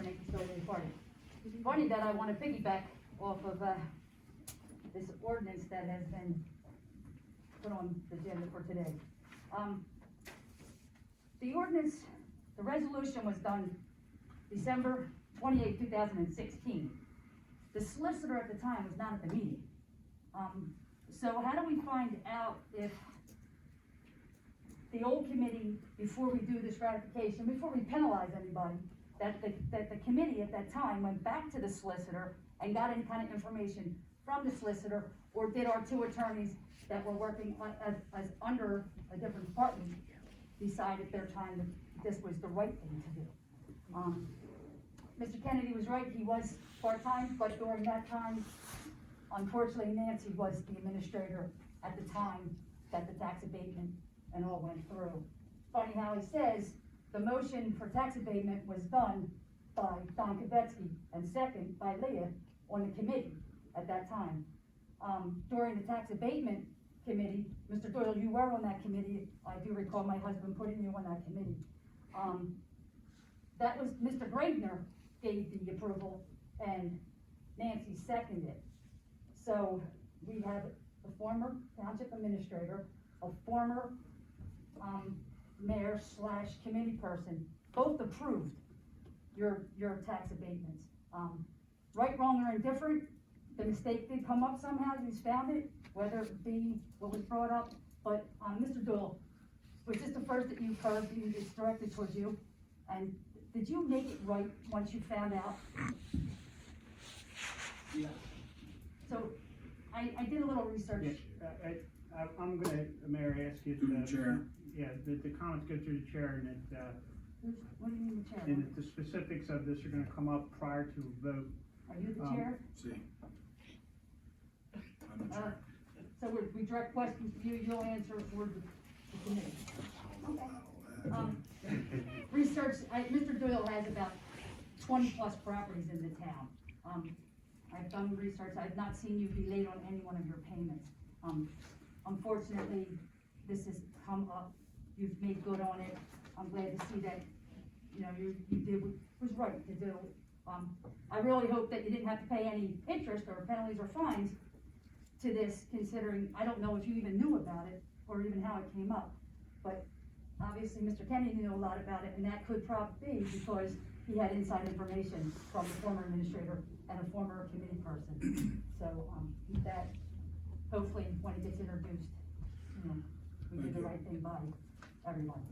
Rene custodial party. It's funny that I want to piggyback off of, this ordinance that has been put on the agenda for today. The ordinance, the resolution was done December 28, 2016. The solicitor at the time was not at the meeting. So how do we find out if the old committee, before we do this ratification, before we penalize anybody, that the committee at that time went back to the solicitor and got any kind of information from the solicitor, or did our two attorneys that were working as under a different department decide at their time that this was the right thing to do? Mr. Kennedy was right, he was part-time, but during that time, unfortunately, Nancy was the administrator at the time that the tax abatement and all went through. Funny how he says the motion for tax abatement was done by Don Kubetsky and second by Leah on the committee at that time. During the tax abatement committee, Mr. Doyle, you were on that committee. I do recall my husband putting you on that committee. That was, Mr. Gravener gave the approval and Nancy seconded. So we have a former township administrator, a former mayor / committee person, both approved your tax abatements. Right, wrong, or indifferent, the mistake did come up somehow, you found it, whether it be what was brought up, but Mr. Doyle, was this the first that you've heard, it's directed towards you? And did you make it right once you found out? Yeah. So, I did a little research. Yeah, I'm gonna, Mayor, ask you to. Chair. Yeah, the comments go through the chair, and that, What do you mean the chair? and that the specifics of this are gonna come up prior to a vote. Are you the chair? See. I'm the chair. So we direct questions to you, you'll answer for the committee. Research, Mr. Doyle has about 20 plus properties in the town. I've done research, I've not seen you be late on any one of your payments. Unfortunately, this has come up, you've made good on it. I'm glad to see that, you know, you did what was right to do. I really hope that you didn't have to pay any interest or penalties or fines to this, considering, I don't know if you even knew about it, or even how it came up. But obviously, Mr. Kennedy knew a lot about it, and that could probably be because he had inside information from the former administrator and a former committee person. So, that, hopefully, when it gets introduced, you know, we did the right thing by everyone.